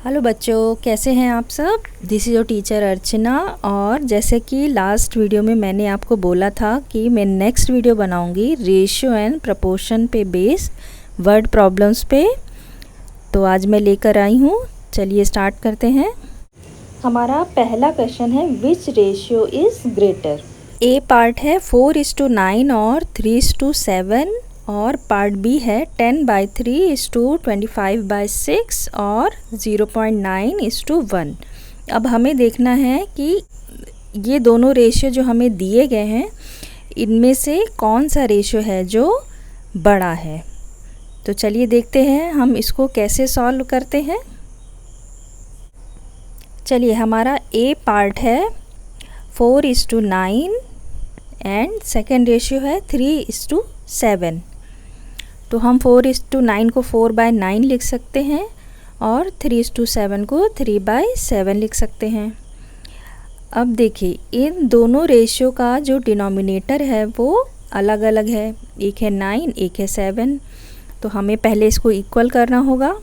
Hello बच्चों, कैसे हैं आप सब। दिस इज़ योर टीचर अर्चना। और जैसे कि लास्ट वीडियो में मैंने आपको बोला था कि मैं नेक्स्ट वीडियो बनाऊंगी रेशियो एंड प्रपोर्शन पे बेस वर्ड प्रॉब्लम्स पे। तो आज मैं लेकर आई हूँ। चलिए स्टार्ट करते हैं। हमारा पहला क्वेश्चन है विच ratio is greater. A part है 4:9 और 3:7 और पार्ट बी है 10/3:25/6 और 0.9:1। अब हमें देखना है कि ये दोनों रेशियो जो हमें दिए गए हैं इनमें से कौन सा रेशियो है जो बड़ा है। तो चलिए देखते हैं हम इसको कैसे सॉल्व करते हैं। चलिए, हमारा ए पार्ट है 4:9 एंड सेकेंड रेशियो है 3:7। तो हम 4:9 को 4/9 लिख सकते हैं और 3:7 को 3/7 लिख सकते हैं। अब देखिए, इन दोनों रेशियो का जो डिनोमिनेटर है वो अलग अलग है। एक है 9, एक है 7। तो हमें पहले इसको इक्वल करना होगा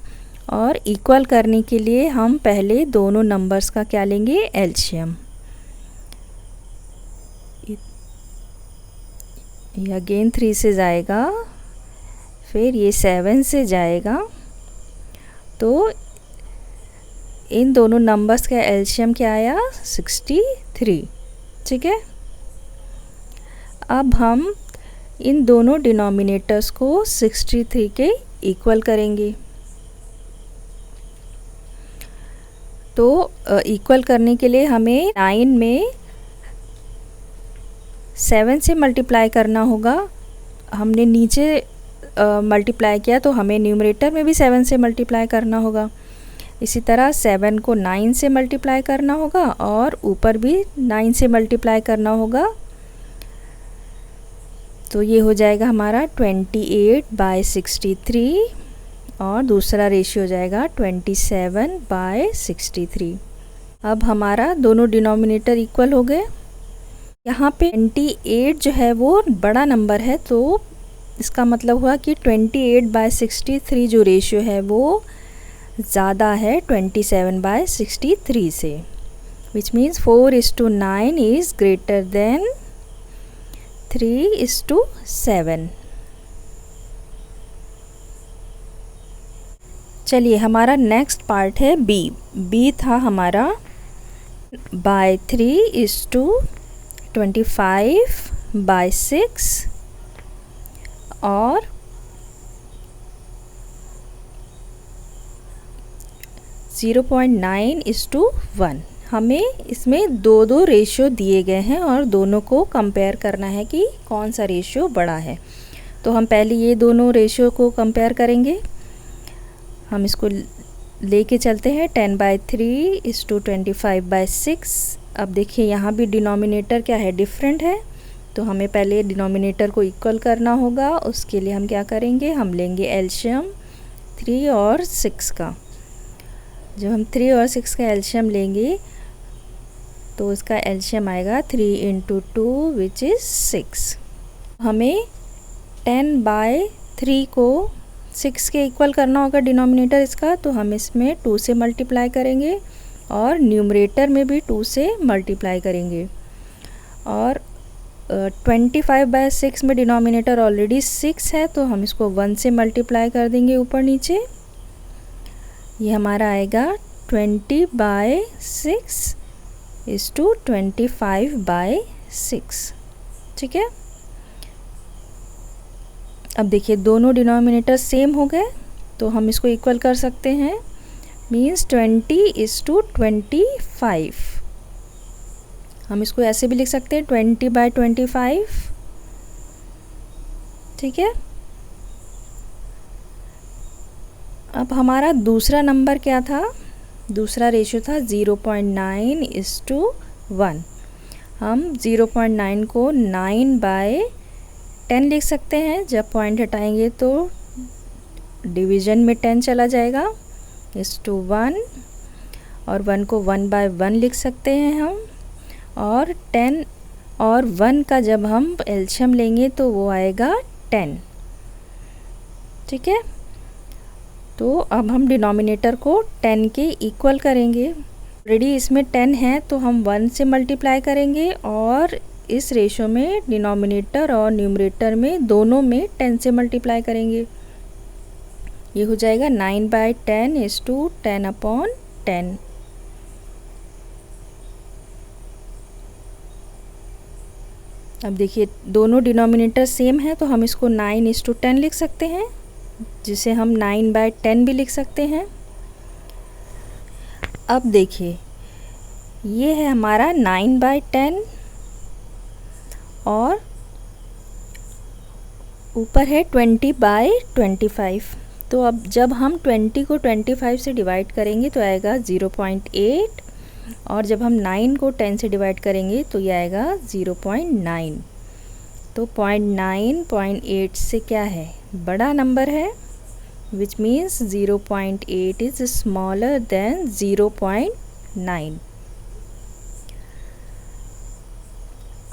और इक्वल करने के लिए हम पहले दोनों नंबर्स का क्या लेंगे, एलसीएम। ये अगेन 3 से जाएगा, फिर ये 7 से जाएगा। तो इन दोनों नंबर्स का एलसीएम क्या आया, 63। ठीक है। अब हम इन दोनों डिनोमिनेटर्स को 63 के इक्वल करेंगे। तो इक्वल करने के लिए हमें 9 में 7 से मल्टीप्लाई करना होगा। हमने नीचे मल्टीप्लाई किया तो हमें न्यूमरेटर में भी 7 से मल्टीप्लाई करना होगा। इसी तरह 7 को 9 से मल्टीप्लाई करना होगा और ऊपर भी 9 से मल्टीप्लाई करना होगा। तो ये हो जाएगा हमारा 28/63 और दूसरा रेशियो हो जाएगा 27/63। अब हमारा दोनों डिनोमिनेटर इक्वल हो गए। यहाँ पे 28 जो है वो बड़ा नंबर है, तो इसका मतलब हुआ कि 28/63 जो रेशियो है वो ज़्यादा है 27/63 से, which means 4:9 is greater than 3:7। चलिए, हमारा नेक्स्ट पार्ट है बी। बी था हमारा 3:25/6 और 0.9:1। हमें इसमें दो रेशियो दिए गए हैं और दोनों को कंपेयर करना है कि कौन सा रेशियो बड़ा है। तो हम पहले ये दोनों रेशियो को कंपेयर करेंगे। हम इसको लेके चलते हैं 10/3:25/6। अब देखिए, यहाँ भी डिनोमिनेटर क्या है, डिफरेंट है। तो हमें पहले डिनोमिनेटर को इक्वल करना होगा। उसके लिए हम क्या करेंगे, हम लेंगे एलसीएम 3 और 6 का। जब हम 3 और 6 का एलसीएम लेंगे तो इसका एलसीएम आएगा 3 × 2 विच इज़ 6। हमें 10/3 को 6 के इक्वल करना होगा डिनोमिनेटर इसका। तो हम इसमें 2 से मल्टीप्लाई करेंगे और न्यूमरेटर में भी 2 से मल्टीप्लाई करेंगे। और 25/6 में डिनोमिनेटर ऑलरेडी 6 है, तो हम इसको 1 से मल्टीप्लाई कर देंगे ऊपर नीचे। ये हमारा आएगा 20/6 = 25/6। ठीक है। अब देखिए, दोनों डिनोमिनेटर सेम हो गए, तो हम इसको इक्वल कर सकते हैं। मीन्स 20:25। हम इसको ऐसे भी लिख सकते हैं 20/25। ठीक है। अब हमारा दूसरा नंबर क्या था, दूसरा रेशियो था 0.9:1। हम 0.9 को 9/10 लिख सकते हैं। जब पॉइंट हटाएंगे तो डिवीज़न में 10 चला जाएगा, /1। और 1 को 1/1 लिख सकते हैं हम। और 10 और 1 का जब हम एलसीएम लेंगे तो वो आएगा 10। ठीक है। तो अब हम डिनोमिनेटर को 10 के इक्वल करेंगे। ऑलरेडी इसमें 10 है तो हम 1 से मल्टीप्लाई करेंगे और इस रेशो में डिनोमिनेटर और न्यूमरेटर में दोनों में 10 से मल्टीप्लाई करेंगे। ये हो जाएगा 9/10 इज टू 10/10। अब देखिए दोनों डिनोमिनेटर सेम है तो हम इसको 9:10 लिख सकते हैं, जिसे हम 9/10 भी लिख सकते हैं। अब देखिए ये है हमारा 9/10 और ऊपर है 20/25। तो अब जब हम 20 को 25 से डिवाइड करेंगे तो आएगा 0.8 और जब हम 9 को 10 से डिवाइड करेंगे तो ये आएगा 0.9। तो 0.9 0.8 से क्या है, बड़ा नंबर है, which means 0.8 is smaller than 0.9।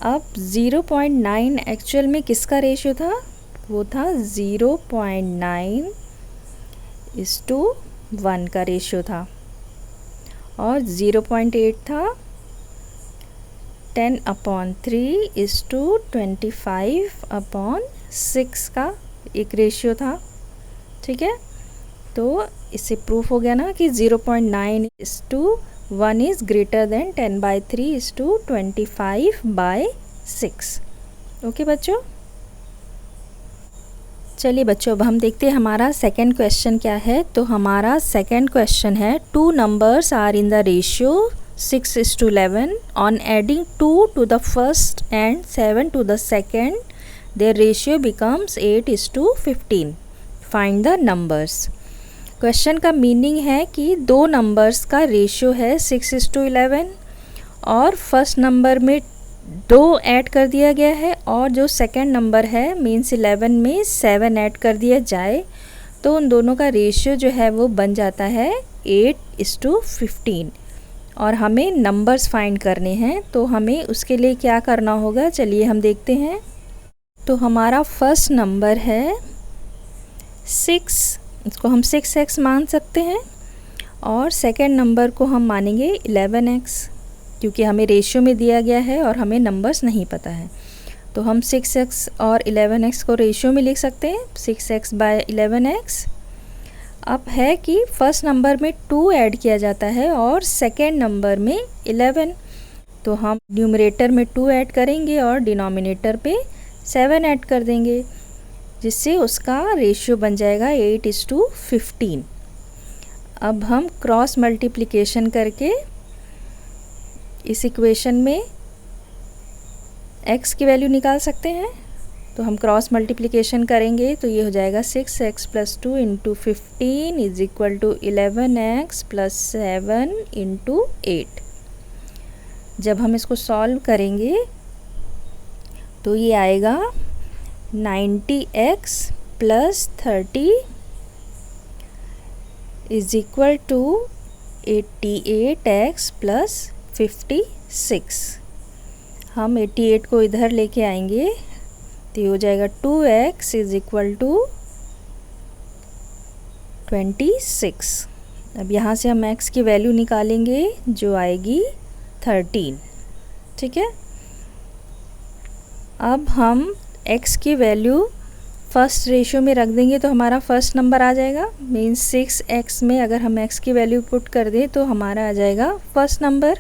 अब 0.9 एक्चुअल में किसका रेशियो था, वो था 0.9:1 का रेशियो था और 0.8 था 10/3:25/6 का एक रेशियो था। ठीक है, तो इससे प्रूफ हो गया ना कि 0.9:1 इज़ ग्रेटर देन 10/3:25/6। ओके बच्चों, चलिए बच्चों अब हम देखते हैं हमारा सेकंड क्वेश्चन क्या है। तो हमारा सेकंड क्वेश्चन है, 2 numbers are in the ratio 6:11 on adding 2 to the first and 7 to the second their ratio becomes 8:15. Find the numbers. Question का मीनिंग है कि दो नंबर्स का रेशियो है 6:11 और फर्स्ट नंबर में 2 ऐड कर दिया गया है और जो सेकंड नंबर है मीन्स 11 में 7 ऐड कर दिया जाए तो उन दोनों का रेशियो जो है वो बन जाता है 8:15 और हमें नंबर्स फाइंड करने हैं। तो हमें उसके लिए क्या करना होगा, चलिए हम देखते हैं। तो हमारा फर्स्ट नंबर है 6, इसको हम 6x मान सकते हैं और सेकंड नंबर को हम मानेंगे 11x, क्योंकि हमें रेशियो में दिया गया है और हमें नंबर्स नहीं पता है। तो हम 6x और 11x को रेशियो में लिख सकते हैं, 6x/11x। अब है कि फर्स्ट नंबर में 2 ऐड किया जाता है और सेकंड नंबर में 11, तो हम न्यूमरेटर में 2 ऐड करेंगे और डिनोमिनेटर पे 7 ऐड कर देंगे, जिससे उसका रेशियो बन जाएगा 8:15। अब हम क्रॉस मल्टीप्लिकेशन करके इस इक्वेशन में x की वैल्यू निकाल सकते हैं। तो हम क्रॉस मल्टीप्लिकेशन करेंगे तो ये हो जाएगा 6x + 2 × 15 is equal to 11x + 7 × 8। जब हम इसको सॉल्व करेंगे तो ये आएगा 90x + 30 is equal to 88x + 56। हम 88 को इधर लेके आएंगे तो ये हो जाएगा 2x इज इक्वल टू 26। अब यहाँ से हम x की वैल्यू निकालेंगे जो आएगी 13। ठीक है, अब हम x की वैल्यू फर्स्ट रेशियो में रख देंगे तो हमारा फर्स्ट नंबर आ जाएगा। मीन्स 6x में अगर हम x की वैल्यू पुट कर दें तो हमारा आ जाएगा फर्स्ट नंबर।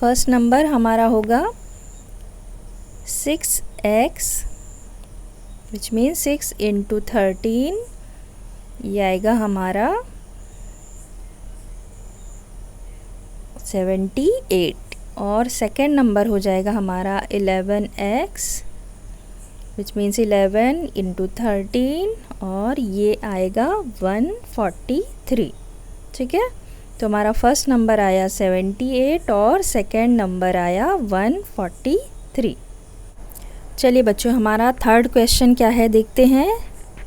फर्स्ट नंबर हमारा होगा 6x विच मीन 6 × 13, ये आएगा हमारा 78 और सेकेंड नंबर हो जाएगा हमारा 11x विच मीन्स 11 × 13 और ये आएगा 143। ठीक है, तो हमारा फर्स्ट नंबर आया 78 और सेकेंड नंबर आया 143। चलिए बच्चों हमारा थर्ड क्वेश्चन क्या है देखते हैं।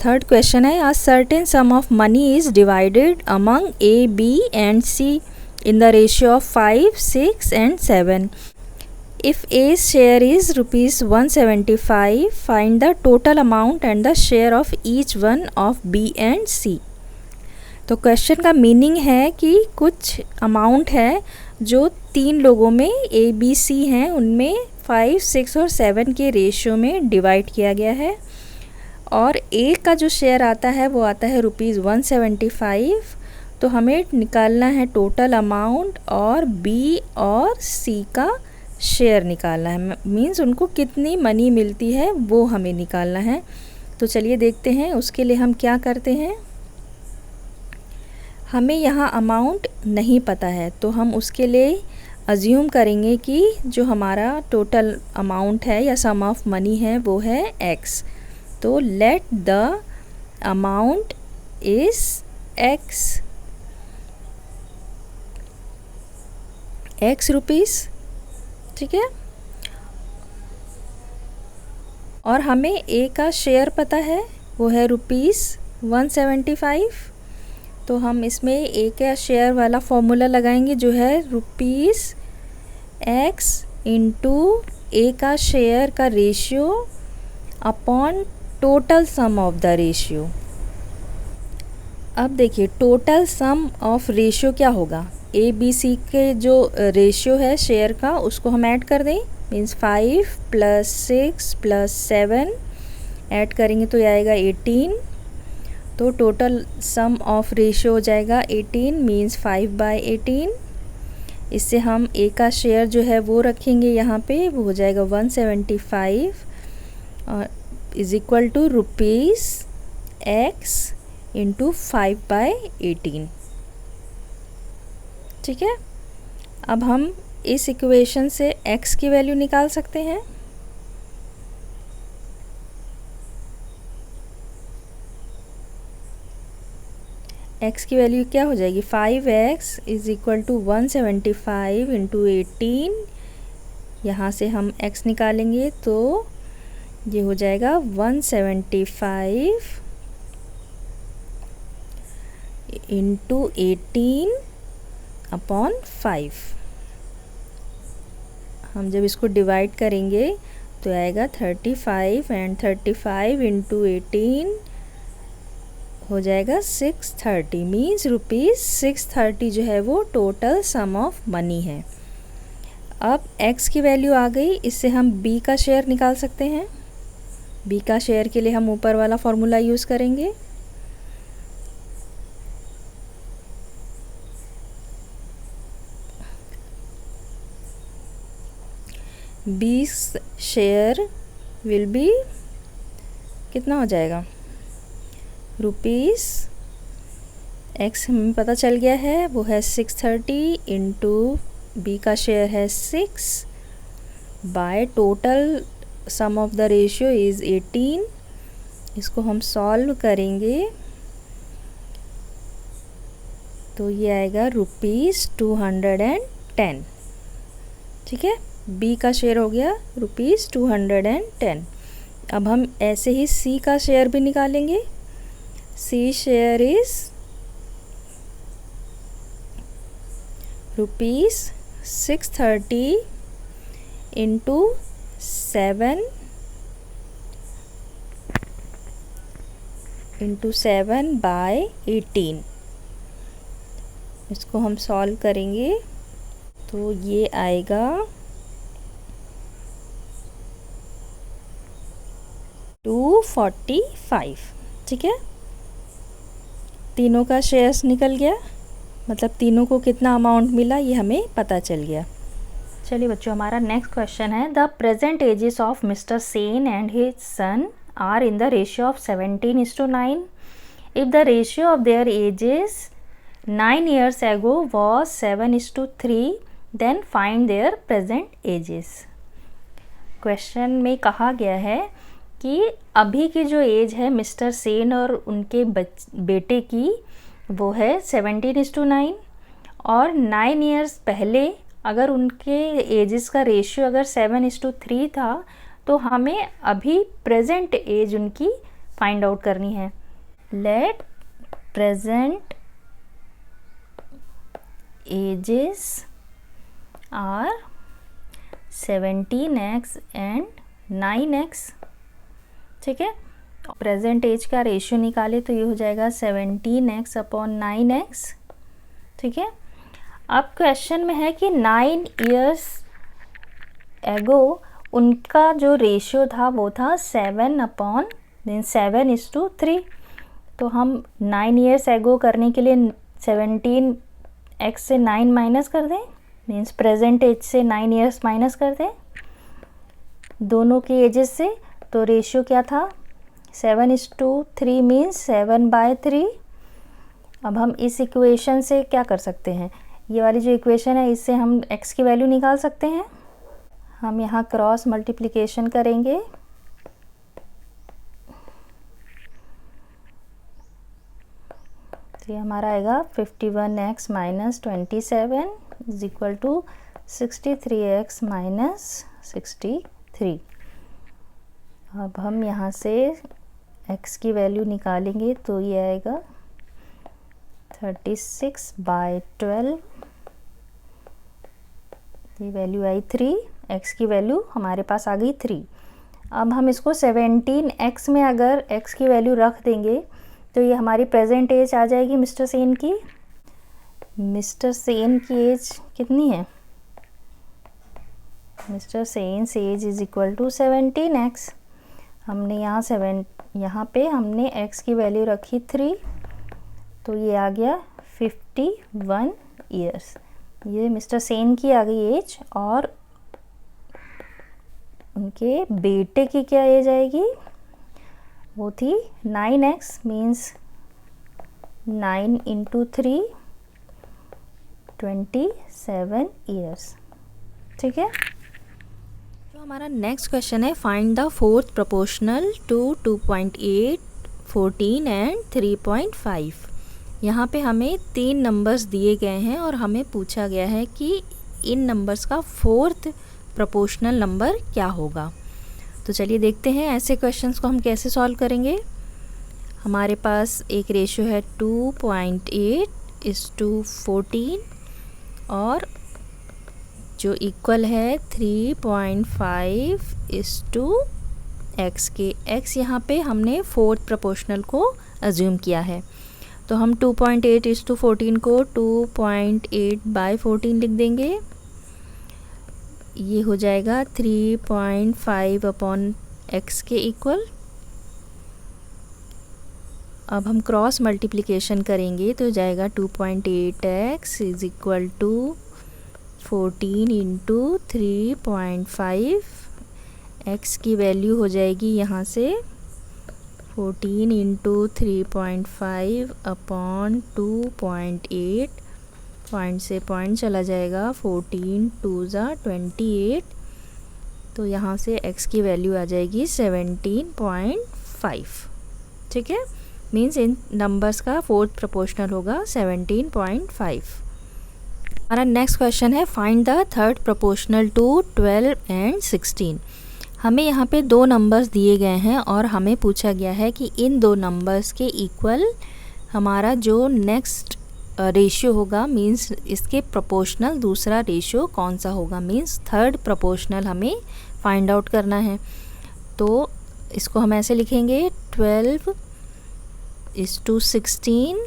थर्ड क्वेश्चन है, a certain some of money is divided among A, B and C in the ratio of 5, 6 and 7। If A's share is rupees 175, find the total amount and the share of each one of B and C. तो question का meaning है कि कुछ amount है जो 3 लोगों में A, B, C हैं, उनमें 5, 6 और 7 के रेशियो में डिवाइड किया गया है और A का जो शेयर आता है वो आता है रुपीज़ 175। तो हमें निकालना है टोटल अमाउंट और B और C का शेयर निकालना है, मींस उनको कितनी मनी मिलती है वो हमें निकालना है। तो चलिए देखते हैं उसके लिए हम क्या करते हैं। हमें यहाँ अमाउंट नहीं पता है तो हम उसके लिए अज्यूम करेंगे कि जो हमारा टोटल अमाउंट है या सम ऑफ मनी है वो है x। तो let the amount is x rupees, ठीक है। और हमें A का शेयर पता है वो है रुपीज़ 175। तो हम इसमें A का शेयर वाला फॉर्मूला लगाएंगे जो है रुपीज़ x इंटू A का शेयर का ratio upon total sum of the ratio. अब देखिए टोटल सम ऑफ रेशियो क्या होगा, A B C के जो रेशियो है शेयर का उसको हम ऐड कर दें, मीन्स 5 + 6 + 7 ऐड करेंगे तो ये आएगा 18। तो टोटल सम ऑफ रेशियो हो जाएगा 18, मीन्स 5/18। इससे हम A का शेयर जो है वो रखेंगे यहाँ पे, वो हो जाएगा 175 is equal to rupees x into 5/18, ठीक है। अब हम इस इक्वेशन से x की वैल्यू निकाल सकते हैं। x की वैल्यू क्या हो जाएगी, 5x is equal to 175 into 18। यहाँ से हम x निकालेंगे तो ये हो जाएगा 175 इंटू 18 अपॉन 5। हम जब इसको डिवाइड करेंगे तो आएगा 35 एंड 35 इंटू 18 हो जाएगा 630, मीन्स रुपीज़ 630 जो है वो टोटल सम ऑफ मनी है। अब x की वैल्यू आ गई, इससे हम b का शेयर निकाल सकते हैं। b का शेयर के लिए हम ऊपर वाला फॉर्मूला यूज़ करेंगे। बीस शेयर विल बी कितना हो जाएगा, रुपीज़ x हमें पता चल गया है वो है 630 इंटू b का शेयर है 6 by total sum of the ratio is 18। इसको हम सॉल्व करेंगे तो ये आएगा रुपीज़ 210, ठीक है। b का शेयर हो गया रुपीज़ 210। अब हम ऐसे ही c का शेयर भी निकालेंगे। c share is rupees 630 into 7/18। इसको हम सॉल्व करेंगे तो ये आएगा 245, ठीक है। तीनों का शेयर्स निकल गया, मतलब तीनों को कितना अमाउंट मिला ये हमें पता चल गया। चलिए बच्चों, हमारा नेक्स्ट क्वेश्चन है the present ages of mister Sen and his son are in the ratio of 17:9। If the ratio of their ages 9 years ago was 7:3, then find their present ages. Question में कहा गया है कि अभी की जो एज है मिस्टर सेन और उनके बेटे की वो है 17:9 और 9 years पहले अगर उनके एजेस का रेशियो अगर 7:3 था तो हमें अभी प्रेजेंट एज उनकी फाइंड आउट करनी है। Let present ages are 17x and 9x, ठीक है। प्रेजेंट एज का रेशियो निकाले तो ये हो जाएगा 17x अपॉन 9x, ठीक है। अब क्वेश्चन में है कि 9 इयर्स एगो उनका जो रेशियो था वो था 7/3। तो हम 9 इयर्स एगो करने के लिए 17x से 9 माइनस कर दें, मीन्स प्रेजेंट एज से 9 इयर्स माइनस कर दें दोनों की एजेस से। तो रेशियो क्या था 7:3 मीन्स 7/3। अब हम इस इक्वेशन से क्या कर सकते हैं, ये वाली जो इक्वेशन है इससे हम x की वैल्यू निकाल सकते हैं। हम यहाँ क्रॉस मल्टीप्लिकेशन करेंगे, तो ये हमारा आएगा 51x minus 27 is equal to 63x minus 63। अब हम यहाँ से x की वैल्यू निकालेंगे तो ये आएगा 36/12, ये वैल्यू आई 3, x की वैल्यू हमारे पास आ गई 3। अब हम इसको 17x में अगर x की वैल्यू रख देंगे तो ये हमारी प्रेजेंट एज आ जाएगी मिस्टर सेन की। मिस्टर सेन की एज कितनी है, mister Sen's age is equal to 17x। हमने यहाँ पे हमने x की वैल्यू रखी 3, तो ये आ गया 51 ईयर्स। ये मिस्टर सेन की आ गई एज, और उनके बेटे की क्या एज आएगी, वो थी 9x मीन्स 9 × 3 27 ईयर्स, ठीक है। तो हमारा नेक्स्ट क्वेश्चन है find the fourth proportional to 2.8, 14 and 3.5। यहाँ पे हमें 3 नंबर्स दिए गए हैं और हमें पूछा गया है कि इन नंबर्स का फोर्थ प्रोपोर्शनल नंबर क्या होगा। तो चलिए देखते हैं ऐसे क्वेश्चंस को हम कैसे सॉल्व करेंगे। हमारे पास एक रेशियो है 2.8:14 और जो इक्वल है 3.5:x के। x यहाँ पे हमने फोर्थ प्रोपोर्शनल को अज्यूम किया है, तो हम 2.8:14 को 2.8/14 लिख देंगे। ये हो जाएगा 3.5/x के इक्वल। अब हम क्रॉस मल्टीप्लिकेशन करेंगे तो जाएगा 2.8x is equal to 14 × 3.5। x की वैल्यू हो जाएगी यहाँ से 14 × 3.5 अपॉन 2.8, पॉइंट से पॉइंट चला जाएगा, 14 2 × 28, तो यहाँ से x की वैल्यू आ जाएगी 17.5, ठीक है। मीन्स इन नंबर्स का फोर्थ प्रोपोर्शनल होगा 17.5। हमारा नेक्स्ट क्वेश्चन है find the third proportional to 12 and 16। हमें यहाँ पे 2 नंबर्स दिए गए हैं और हमें पूछा गया है कि इन 2 नंबर्स के इक्वल हमारा जो नेक्स्ट रेशियो होगा, मींस इसके प्रोपोर्शनल दूसरा रेशियो कौन सा होगा, मींस थर्ड प्रोपोर्शनल हमें फाइंड आउट करना है। तो इसको हम ऐसे लिखेंगे 12:16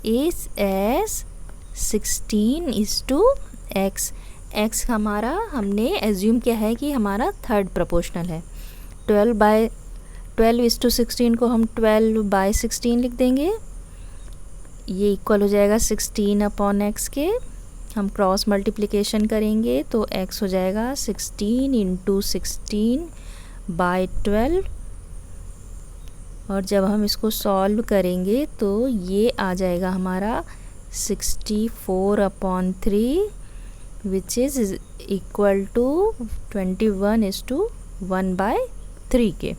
इज एस 16:x। x हमारा हमने एज्यूम किया है कि हमारा थर्ड प्रोपोर्शनल है। 12:16 को हम 12/16 लिख देंगे, ये इक्वल हो जाएगा 16/x के। हम क्रॉस मल्टीप्लिकेशन करेंगे तो x हो जाएगा 16 × 16/12, और जब हम इसको सॉल्व करेंगे तो ये आ जाएगा हमारा 64/3 विच इज़ इक्वल टू 21:1/3 के,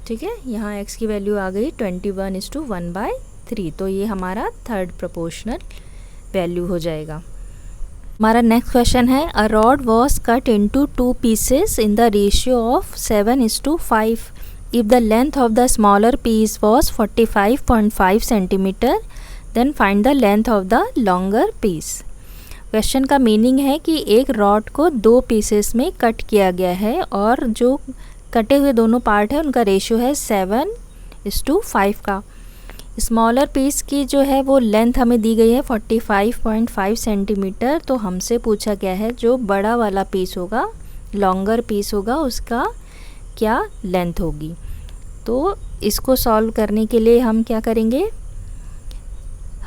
ठीक है। यहाँ x की वैल्यू आ गई 21:1/3, तो ये हमारा थर्ड प्रोपोर्शनल वैल्यू हो जाएगा। हमारा नेक्स्ट क्वेश्चन है a rod was cut into 2 pieces in the ratio of 7:5 if the length of the smaller piece was 45.5 centimeter then find the length of the longer piece। Question का meaning है कि एक rod को 2 pieces में cut किया गया है और जो कटे हुए दोनों पार्ट है उनका रेशियो है 7:5 का। स्मॉलर पीस की जो है वो लेंथ हमें दी गई है 45.5 सेंटीमीटर। तो हमसे पूछा गया है जो बड़ा वाला पीस होगा, लॉन्गर पीस होगा, उसका क्या लेंथ होगी। तो इसको सॉल्व करने के लिए हम क्या करेंगे,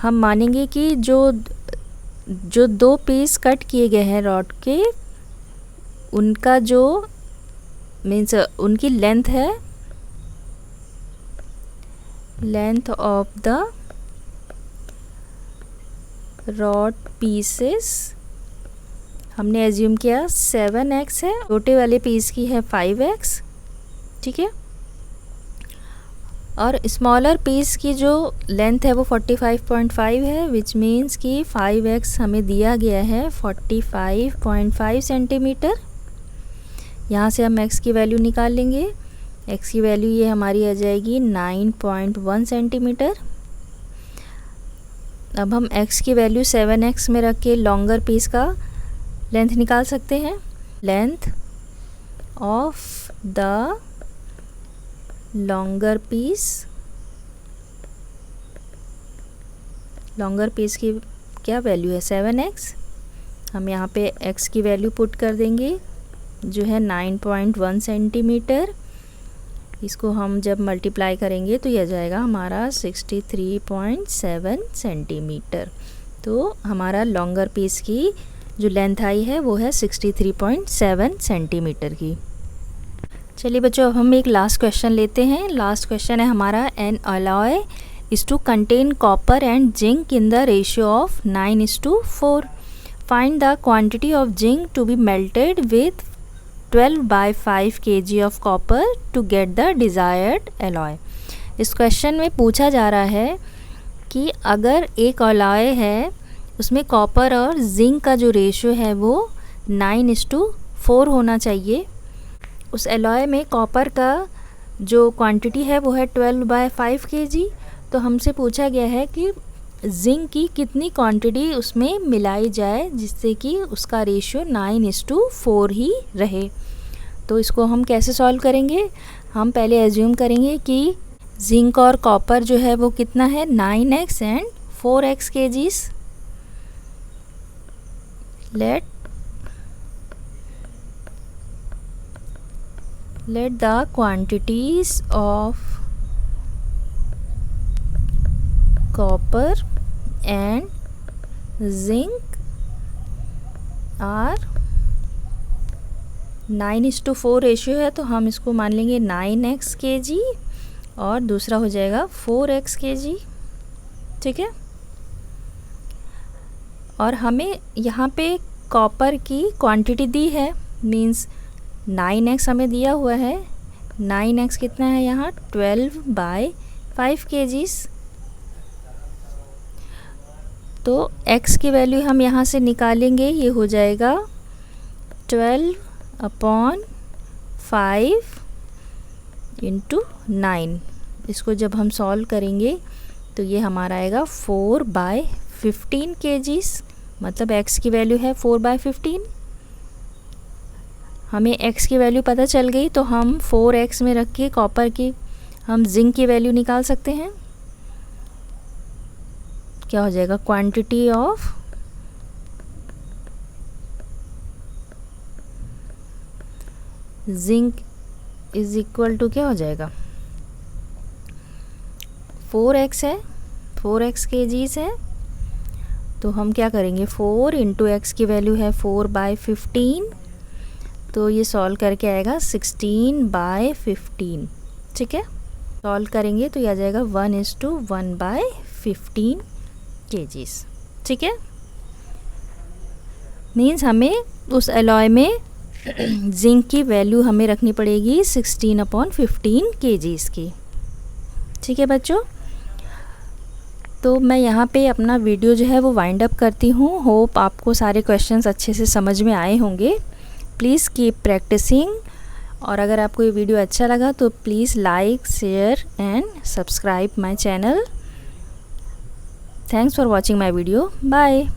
हम मानेंगे कि जो 2 पीस कट किए गए हैं रॉड के, उनका जो मीन्स उनकी लेंथ है, length of the rod pieces हमने एज्यूम किया 7x है, छोटे वाले पीस की है 5x, ठीक है। और स्मॉलर पीस की जो लेंथ है वो 45.5 है, विच मीन्स कि 5x हमें दिया गया है 45.5 सेंटीमीटर। यहाँ से हम x की वैल्यू निकाल लेंगे। x की वैल्यू ये हमारी आ जाएगी 9.1 सेंटीमीटर। अब हम x की वैल्यू 7x में रख के लॉन्गर पीस का लेंथ निकाल सकते हैं। Length of the longer piece की क्या वैल्यू है 7x। हम यहाँ पे x की वैल्यू पुट कर देंगे जो है 9.1 सेंटीमीटर। इसको हम जब मल्टीप्लाई करेंगे तो यह जाएगा हमारा 63.7 सेंटीमीटर। तो हमारा लॉन्गर पीस की जो लेंथ आई है वो है 63.7 सेंटीमीटर की। चलिए बच्चों, अब हम एक लास्ट क्वेश्चन लेते हैं। लास्ट क्वेश्चन है हमारा, an alloy is to contain copper and zinc in the ratio of 9:4। Find the quantity of zinc to be melted with 12/5 kg of copper to get the desired alloy. इस question में पूछा जा रहा है कि अगर एक अलॉय है उसमें कॉपर और जिंक का जो रेशियो है वो 9:4 होना चाहिए। उस अलॉय में कॉपर का जो क्वांटिटी है वो है 12/5 kg। तो हमसे पूछा गया है कि जिंक की कितनी क्वांटिटी उसमें मिलाई जाए जिससे कि उसका रेशियो 9:4 ही रहे। तो इसको हम कैसे सॉल्व करेंगे, हम पहले एज्यूम करेंगे कि जिंक और कॉपर जो है वो कितना है 9x and 4x kgs। let the quantities of copper and zinc are 9:4 ratio है, तो हम इसको मान लेंगे 9x kg और दूसरा हो जाएगा 4x kg, ठीक है। और हमें यहाँ पे कॉपर की क्वांटिटी दी है, मींस 9x हमें दिया हुआ है। 9x कितना है यहाँ 12/5 kgs। तो x की वैल्यू हम यहाँ से निकालेंगे, ये हो जाएगा 12/5 × 9। इसको जब हम सॉल्व करेंगे तो ये हमारा आएगा 4/15 kgs, मतलब x की वैल्यू है 4/15। हमें x की वैल्यू पता चल गई तो हम 4x में रख के कॉपर की हम जिंक की वैल्यू निकाल सकते हैं। क्या हो जाएगा, quantity of zinc is equal to क्या हो जाएगा 4x है, 4x kgs है। तो हम क्या करेंगे 4 × x की वैल्यू है 4/15, तो ये सॉल्व करके आएगा 16/15, ठीक है। सॉल्व करेंगे तो ये आ जाएगा 1:1/15 kgs, ठीक है। मीन्स हमें उस अलॉय में जिंक की वैल्यू हमें रखनी पड़ेगी 16/15 kgs की, ठीक है बच्चों। तो मैं यहाँ पे अपना वीडियो जो है वो वाइंड अप करती हूँ। होप आपको सारे क्वेश्चंस अच्छे से समझ में आए होंगे। प्लीज़ कीप प्रैक्टिसिंग, और अगर आपको ये वीडियो अच्छा लगा तो please like, share and subscribe my channel. Thanks for watching my video. Bye.